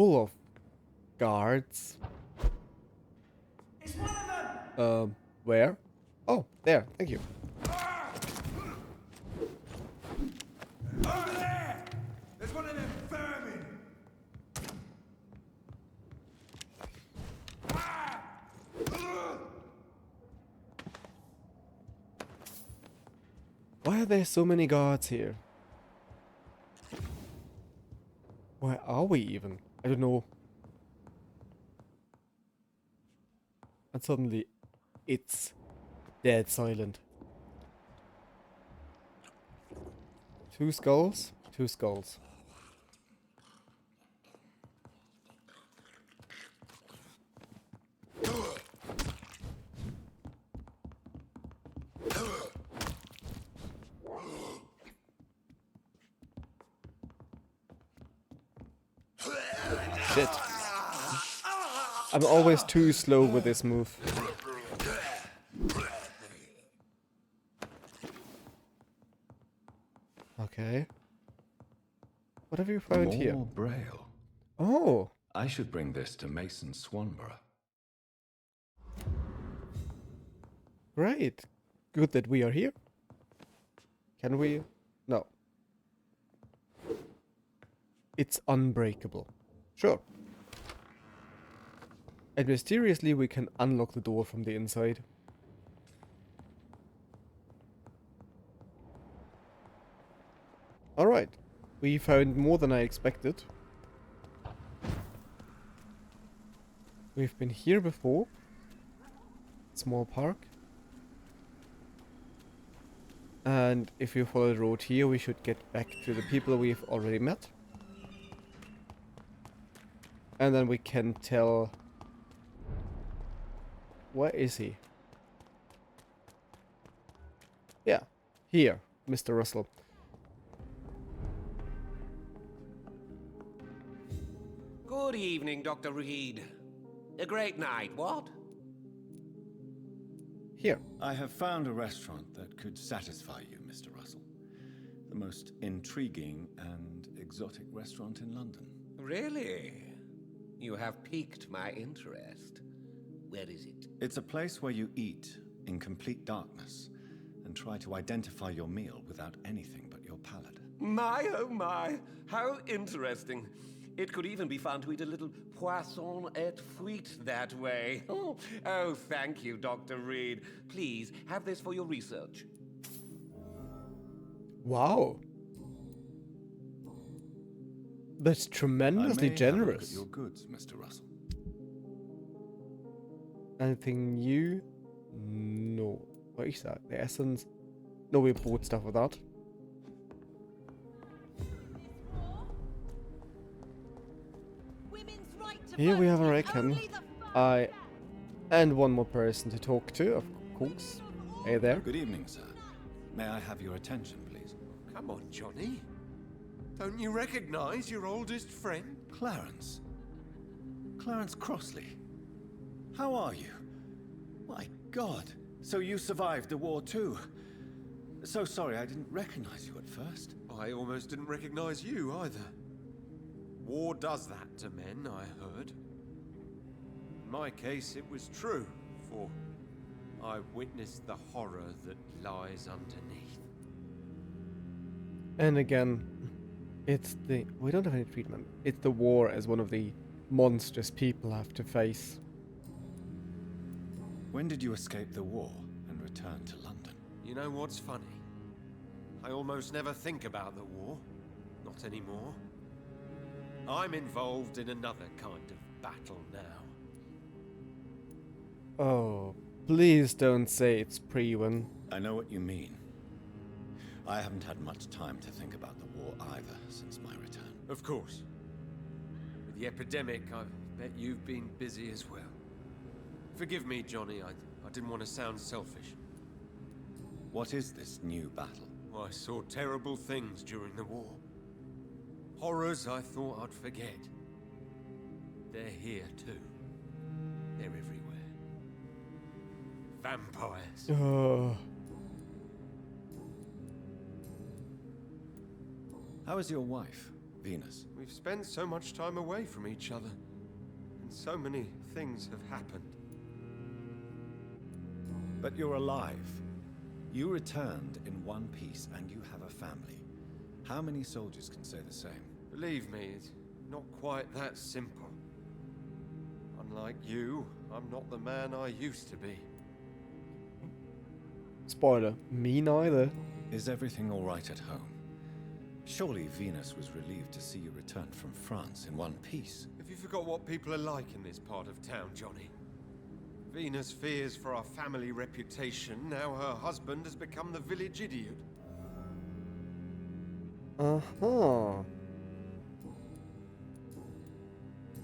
[SPEAKER 1] full of guards.
[SPEAKER 6] It's one of them!
[SPEAKER 1] Where? Oh, there, thank you.
[SPEAKER 6] Over there! There's one of them vermin!
[SPEAKER 1] Why are there so many guards here? Where are we even? I don't know. And suddenly, it's dead silent. 2 skulls? 2 skulls. Shit. I'm always too slow with this move. Okay. What have you found here?
[SPEAKER 3] More braille.
[SPEAKER 1] Oh!
[SPEAKER 3] I should bring this to Mason Swanborough.
[SPEAKER 1] Great. Good that we are here. Can we? No. It's unbreakable. Sure. And mysteriously we can unlock the door from the inside. Alright. We found more than I expected. We've been here before. Small park. And if we follow the road here, we should get back to the people we've already met. And then we can tell... Where is he? Yeah, here, Mr. Russell.
[SPEAKER 2] Good evening, Dr. Reid. A great night, what?
[SPEAKER 1] Here.
[SPEAKER 3] I have found a restaurant that could satisfy you, Mr. Russell. The most intriguing and exotic restaurant in London.
[SPEAKER 2] Really? You have piqued my interest. Where is it?
[SPEAKER 3] It's a place where you eat in complete darkness and try to identify your meal without anything but your palate.
[SPEAKER 2] My, oh my, how interesting. It could even be fun to eat a little poisson et frites that way. Oh, thank you, Dr. Reid. Please, have this for your research.
[SPEAKER 1] Wow. That's tremendously
[SPEAKER 3] I may have a look at
[SPEAKER 1] generous.
[SPEAKER 3] your goods, Mr. Russell.
[SPEAKER 1] Anything new? No. What is that? The essence? No, we bought stuff with that. Here we have a reckon.
[SPEAKER 4] Only the
[SPEAKER 1] And one more person to talk to, of course. Hey there.
[SPEAKER 3] Good evening, sir. May I have your attention, please?
[SPEAKER 9] Come on, Johnny. Don't you recognize your oldest friend?
[SPEAKER 3] Clarence. Clarence Crossley. How are you? My God. So you survived the war too. So sorry I didn't recognize you at first.
[SPEAKER 9] I almost didn't recognize you either. War does that to men, I heard. In my case, it was true, for I witnessed the horror that lies underneath.
[SPEAKER 1] And again, we don't have any treatment. It's the war as one of the monsters people have to face.
[SPEAKER 3] When did you escape the war and return to London?
[SPEAKER 9] You know what's funny? I almost never think about the war. Not anymore. I'm involved in another kind of battle now.
[SPEAKER 1] Oh, please don't say it's Priwen.
[SPEAKER 3] I know what you mean. I haven't had much time to think about the war either since my return.
[SPEAKER 9] Of course. With the epidemic, I bet you've been busy as well. Forgive me, Johnny, I didn't want to sound selfish.
[SPEAKER 3] What is this new battle?
[SPEAKER 9] I saw terrible things during the war. Horrors I thought I'd forget. They're here too. They're everywhere. Vampires.
[SPEAKER 1] Oh,
[SPEAKER 3] How is your wife, Venus?
[SPEAKER 9] We've spent so much time away from each other. And so many things have happened.
[SPEAKER 3] But you're alive. You returned in one piece and you have a family. How many soldiers can say the same?
[SPEAKER 9] Believe me, it's not quite that simple. Unlike you, I'm not the man I used to be.
[SPEAKER 1] spoiler, me neither.
[SPEAKER 3] Is everything all right at home? Surely Venus was relieved to see you return from France in one piece.
[SPEAKER 9] Have you forgot what people are like in this part of town, Johnny? Venus fears for our family reputation. Now her husband has become the village idiot.
[SPEAKER 1] Uh-huh.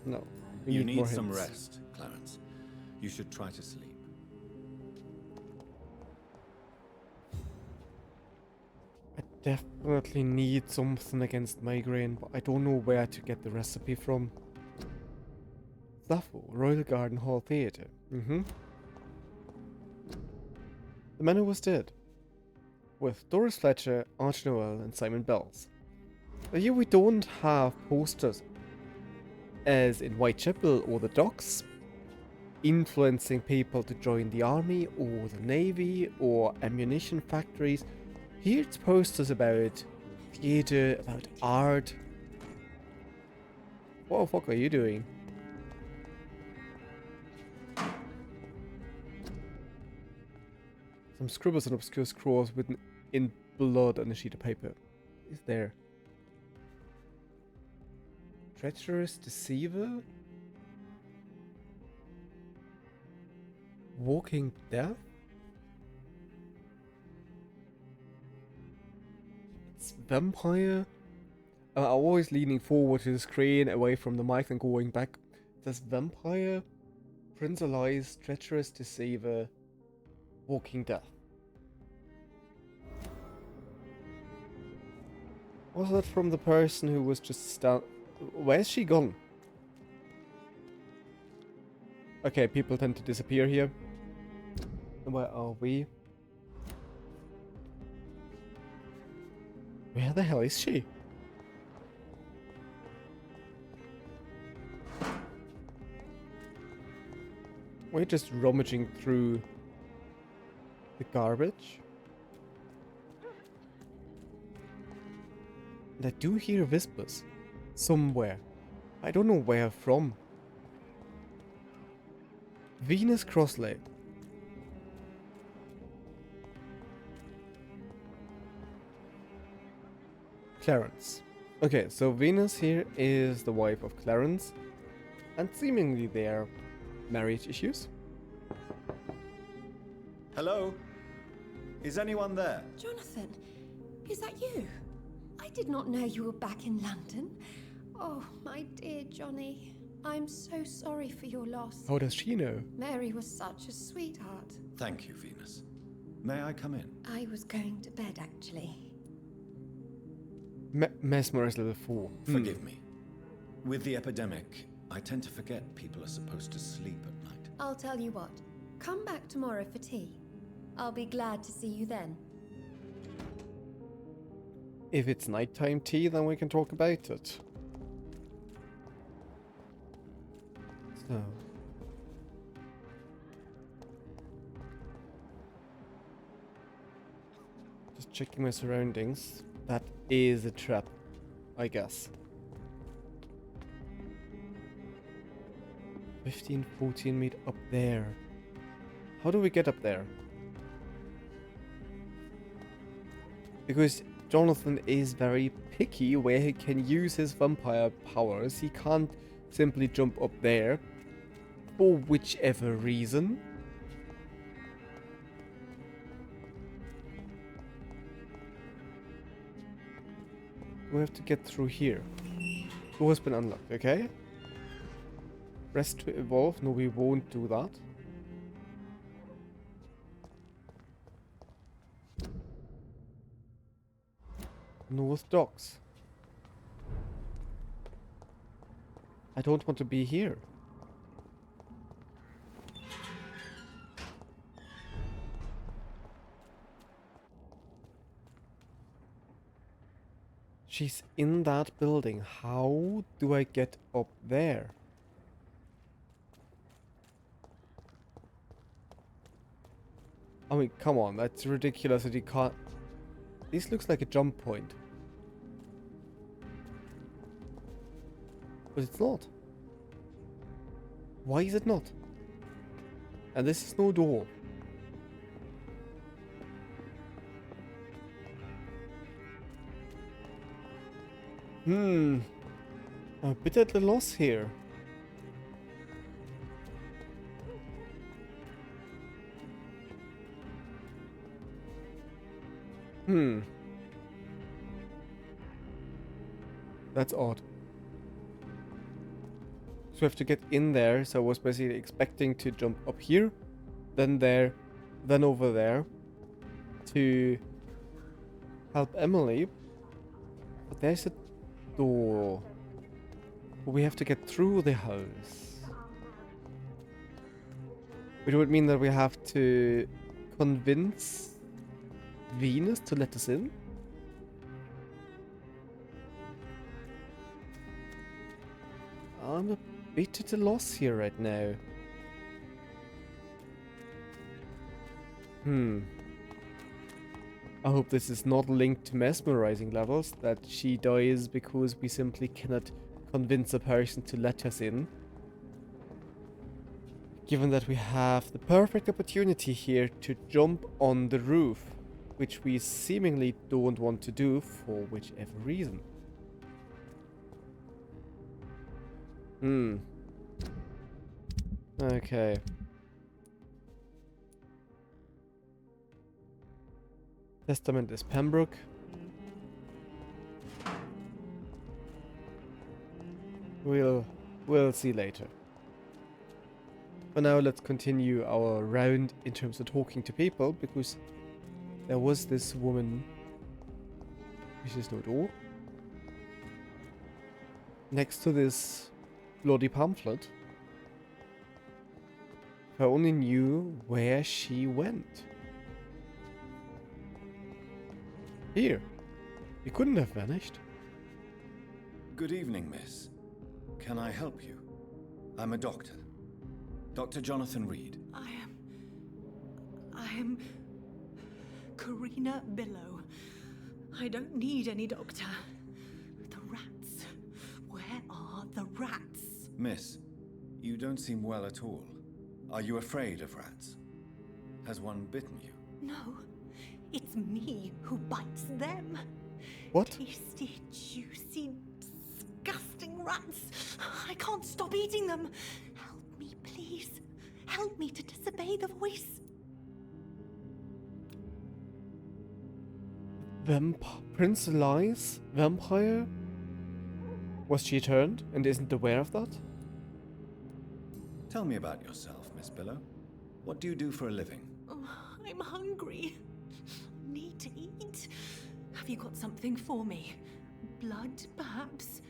[SPEAKER 1] No. we
[SPEAKER 3] You
[SPEAKER 1] more
[SPEAKER 3] need some
[SPEAKER 1] hints.
[SPEAKER 3] rest, Clarence. You should try to sleep.
[SPEAKER 1] I definitely need something against migraine, but I don't know where to get the recipe from. Sappho, Royal Garden Hall Theatre. Mm-hmm. The man who was dead. With Doris Fletcher, Archie Noel, and Simon Bells. But here we don't have posters, as in Whitechapel or the Docks, influencing people to join the army or the navy or ammunition factories. Here it's posters about theatre, about art. What the fuck are you doing? Some scribbles and obscure scrawls written in blood on a sheet of paper. Is there? Treacherous deceiver? Walking death? It's vampire? I'm always leaning forward to the screen, away from the mic and going back. There's vampire, Prince of Lies, treacherous deceiver, walking death. Was that from the person who was just Where's she gone? Okay, people tend to disappear here. Where are we? Where the hell is she? We're just rummaging through the garbage. And I do hear whispers somewhere. I don't know where from. Venus Crossley. Clarence. Okay, so Venus here is the wife of Clarence, and seemingly their marriage issues.
[SPEAKER 3] Hello? Is anyone there?
[SPEAKER 10] Jonathan, is that you? I did not know you were back in London. Oh, my dear Johnny. I'm so sorry for your loss.
[SPEAKER 1] How does she know?
[SPEAKER 10] Mary was such a sweetheart.
[SPEAKER 3] Thank you, Venus. May I come in?
[SPEAKER 10] I was going to bed, actually.
[SPEAKER 1] Mesmer is level 4.
[SPEAKER 3] Forgive me. With the epidemic, I tend to forget people are supposed to sleep at night.
[SPEAKER 10] I'll tell you what. Come back tomorrow for tea. I'll be glad to see you then.
[SPEAKER 1] If it's nighttime tea, then we can talk about it. So. Just checking my surroundings. That is a trap, I guess. 15, 14 meter up there. How do we get up there? Because Jonathan is very picky where he can use his vampire powers. He can't simply jump up there for whichever reason. We have to get through here. Door has been unlocked, okay? Rest to evolve. No, we won't do that. North Docks. I don't want to be here. She's in that building. How do I get up there? I mean, come on, that's ridiculous that you can't... This looks like a jump point. But it's not. Why is it not? And this is no door. I'm a bit at a loss here. That's odd. So we have to get in there, so I was basically expecting to jump up here, then there, then over there, to help Emily. But there's a door. We have to get through the house. Which would mean that we have to convince Venus to let us in? I'm a bit at a loss here right now. I hope this is not linked to mesmerizing levels, that she dies because we simply cannot convince a person to let us in. Given that we have the perfect opportunity here to jump on the roof, which we seemingly don't want to do for whichever reason. Okay. Testament is Pembroke. We'll see later. For now, let's continue our round in terms of talking to people, because there was this woman. This is no door. Next to this bloody pamphlet. If I only knew where she went. Here. He couldn't have vanished.
[SPEAKER 3] Good evening, miss. Can I help you? I'm a doctor. Dr. Jonathan Reid.
[SPEAKER 8] I am Karina Billow. I don't need any doctor. The rats. Where are the rats?
[SPEAKER 3] Miss, you don't seem well at all. Are you afraid of rats? Has one bitten you?
[SPEAKER 8] No, it's me who bites them.
[SPEAKER 1] What?
[SPEAKER 8] Tasty, juicy, disgusting rats. I can't stop eating them. Help me, please. Help me to disobey the voice.
[SPEAKER 1] Prince Elias? Vampire? Was she turned and isn't aware of that?
[SPEAKER 3] Tell me about yourself, Miss Billow. What do you do for a living?
[SPEAKER 4] Oh, I'm hungry. Need to eat. Have you got something for me? Blood, perhaps?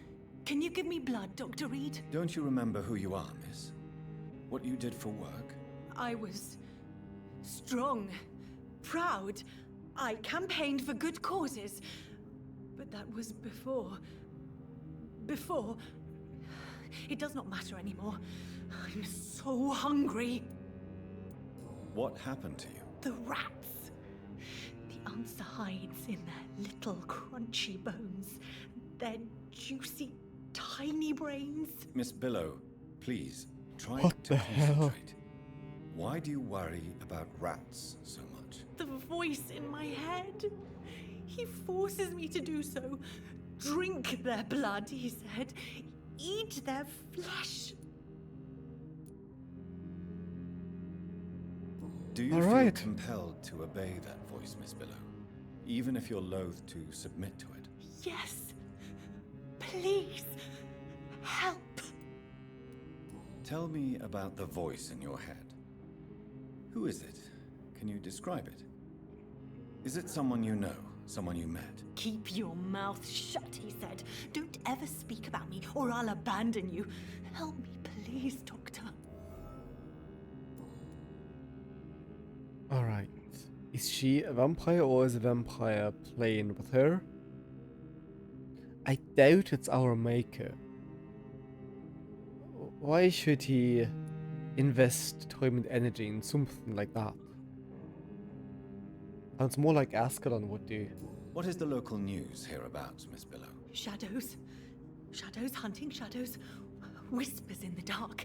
[SPEAKER 4] Can you give me blood, Dr. Reid?
[SPEAKER 3] Don't you remember who you are, miss? What you did for work?
[SPEAKER 4] I was strong, proud. I campaigned for good causes. But that was before. Before. It does not matter anymore. I'm so hungry.
[SPEAKER 3] What happened to you?
[SPEAKER 4] The rats. The answer hides in their little crunchy bones. Their juicy, tiny brains.
[SPEAKER 3] Miss Billow, please, try
[SPEAKER 1] What
[SPEAKER 3] to
[SPEAKER 1] the hell?
[SPEAKER 3] concentrate. Why do you worry about rats so much?
[SPEAKER 4] The voice in my head. He forces me to do so. Drink their blood, he said. Eat their flesh.
[SPEAKER 3] Do you
[SPEAKER 1] All
[SPEAKER 3] feel
[SPEAKER 1] right.
[SPEAKER 3] compelled to obey that voice, Miss Billow? Even if you're loath to submit to it?
[SPEAKER 4] Yes. Please. Help.
[SPEAKER 3] Tell me about the voice in your head. Who is it? Can you describe it? Is it someone you know? Someone you met?
[SPEAKER 4] Keep your mouth shut, he said. Don't ever speak about me or I'll abandon you. Help me, please, Doctor.
[SPEAKER 1] Alright. Is she a vampire or is a vampire playing with her? I doubt it's our maker. Why should he invest time and energy in something like that? Sounds more like Ascalon would do.
[SPEAKER 3] What is the local news hereabouts, Miss Billow?
[SPEAKER 4] Shadows. Shadows hunting shadows. Whispers in the dark.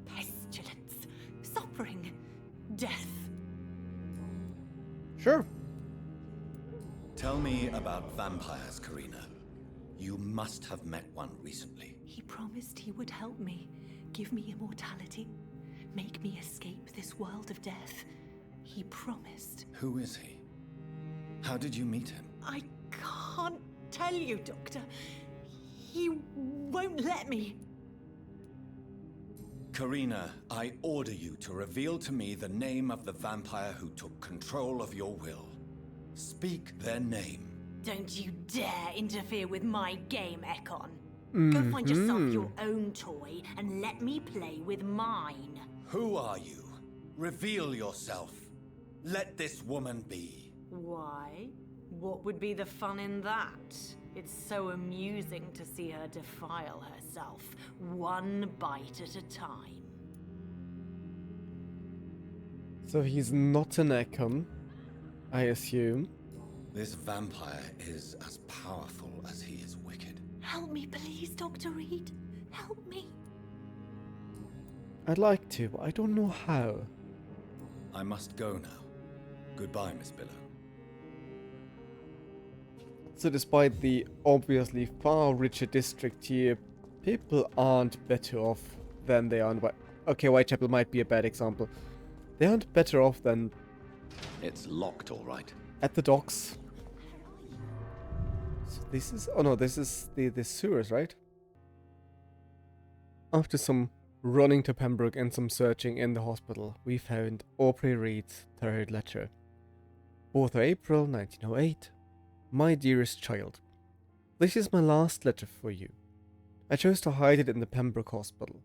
[SPEAKER 4] Pestilence. Suffering. Death.
[SPEAKER 1] Sure.
[SPEAKER 3] Tell me about vampires, Karina. You must have met one recently.
[SPEAKER 4] He promised he would help me. Give me immortality. Make me escape this world of death. He promised.
[SPEAKER 3] Who is he? How did you meet him?
[SPEAKER 4] I can't tell you, Doctor. He won't let me.
[SPEAKER 3] Karina, I order you to reveal to me the name of the vampire who took control of your will. Speak their name.
[SPEAKER 4] Don't you dare interfere with my game, Ekon. Go find yourself your own toy and let me play with mine.
[SPEAKER 3] Who are you? Reveal yourself. Let this woman be.
[SPEAKER 4] Why? What would be the fun in that? It's so amusing to see her defile herself, one bite at a time.
[SPEAKER 1] So he's not an Ekon, I assume.
[SPEAKER 3] This vampire is as powerful as he is wicked.
[SPEAKER 4] Help me, please, Dr. Reid. Help me.
[SPEAKER 1] I'd like to, but I don't know how.
[SPEAKER 3] I must go now. Goodbye, Miss Billow.
[SPEAKER 1] So despite the obviously far richer district here, people aren't better off than they are in okay, Whitechapel might be a bad example. They aren't better off than
[SPEAKER 3] It's locked, all right.
[SPEAKER 1] at the docks. So this is... oh no, this is the sewers, right? After some running to Pembroke and some searching in the hospital, we found Aubrey Reid's third letter. 4th of April 1908. My dearest child, this is my last letter for you. I chose to hide it in the Pembroke Hospital.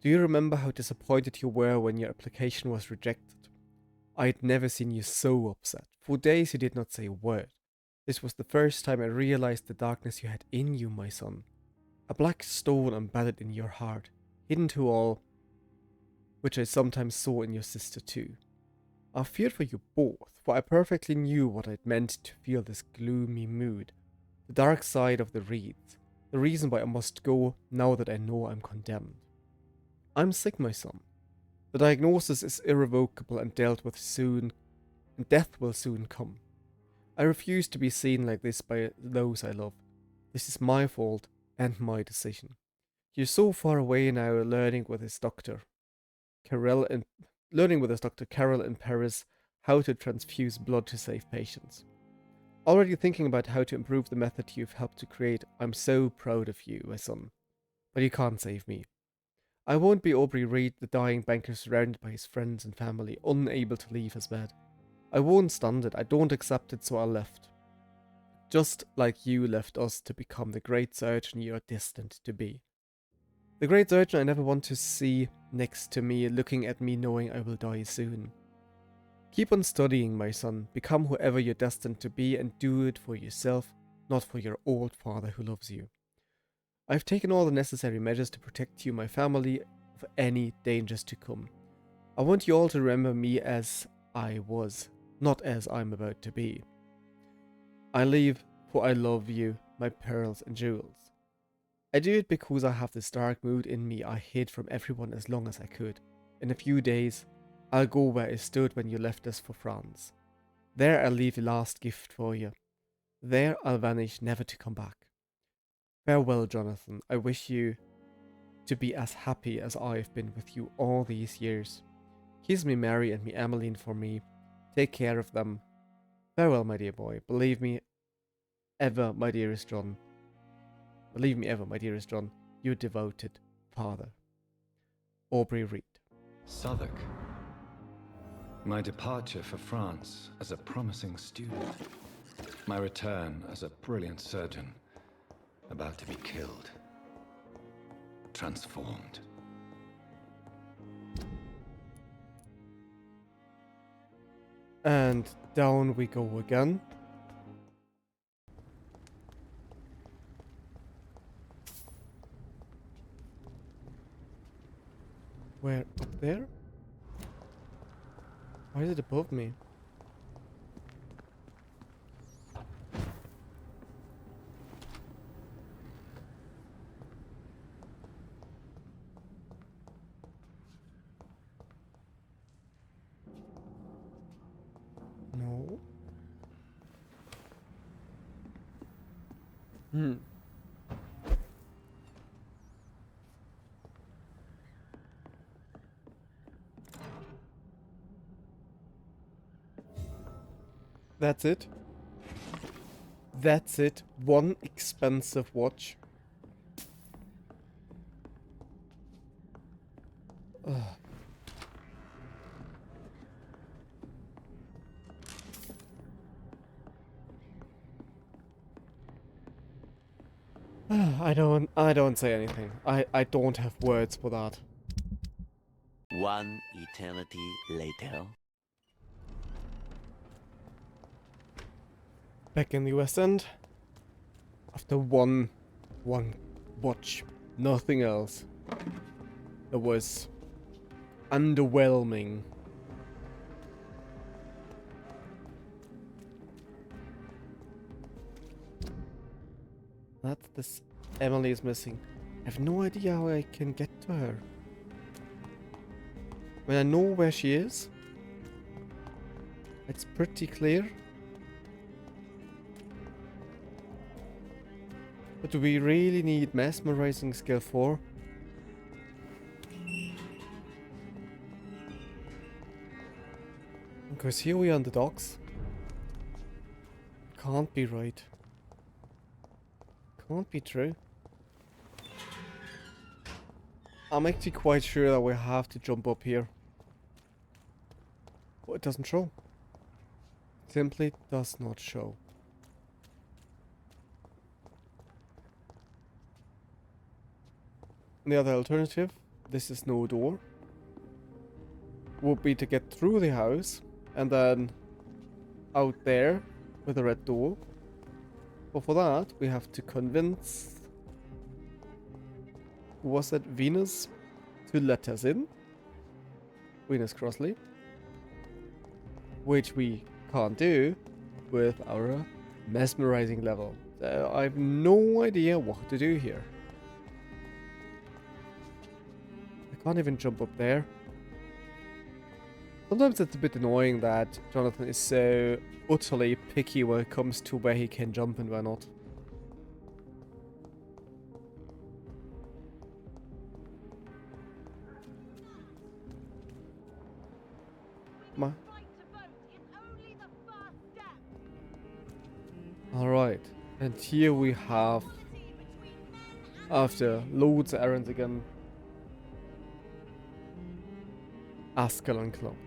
[SPEAKER 1] Do you remember how disappointed you were when your application was rejected? I had never seen you so upset. For days you did not say a word. This was the first time I realized the darkness you had in you, my son. A black stone embedded in your heart, hidden to all, which I sometimes saw in your sister too. I feared for you both, for I perfectly knew what it meant to feel this gloomy mood, the dark side of the Reids, the reason why I must go now that I know I'm condemned. I'm sick, my son. The diagnosis is irrevocable and dealt with soon, and death will soon come. I refuse to be seen like this by those I love. This is my fault and my decision. You're so far away now, learning with his doctor, Carol in Paris how to transfuse blood to save patients. Already thinking about how to improve the method you've helped to create. I'm so proud of you, my son. But you can't save me. I won't be Aubrey Reid, the dying banker surrounded by his friends and family, unable to leave his bed. I won't stand it, I don't accept it, so I left. Just like you left us to become the great surgeon you are destined to be. The great surgeon I never want to see next to me, looking at me knowing I will die soon. Keep on studying, my son, become whoever you're destined to be and do it for yourself, not for your old father who loves you. I've taken all the necessary measures to protect you and my family of any dangers to come. I want you all to remember me as I was, not as I'm about to be. I leave, for I love you, my pearls and jewels. I do it because I have this dark mood in me I hid from everyone as long as I could. In a few days, I'll go where I stood when you left us for France. There I'll leave a last gift for you. There I'll vanish, never to come back. Farewell, Jonathan. I wish you to be as happy as I've been with you all these years. Kiss me Mary and me Emmeline for me. Take care of them. Farewell, my dear boy. Believe me ever, my dearest John. Believe me ever, my dearest John, your devoted father. Aubrey Reid.
[SPEAKER 3] Southwark. My departure for France as a promising student. My return as a brilliant surgeon. About to be killed. Transformed.
[SPEAKER 1] And down we go again. Where? Up there? Why is it above me? No. That's it. That's it. One expensive watch. Ugh. I don't say anything. I don't have words for that.
[SPEAKER 11] One eternity later.
[SPEAKER 1] Back in the West End. After one watch. Nothing else. It was underwhelming. That's this. Emily is missing. I have no idea how I can get to her. When I know where she is, it's pretty clear. But do we really need mesmerizing skill 4? Because here we are on the docks. Can't be right. Can't be true. I'm actually quite sure that we have to jump up here. But it doesn't show. Simply does not show. The other alternative, this is no door, would be to get through the house and then out there with a red door. But for that, we have to convince, who was that, Venus, to let us in. Venus Crossley. Which we can't do with our mesmerizing level. So I have no idea what to do here. I can't even jump up there. Sometimes it's a bit annoying that Jonathan is so utterly picky when it comes to where he can jump and where not. Alright, and here we have, after loads of errands again, Ascalon Club.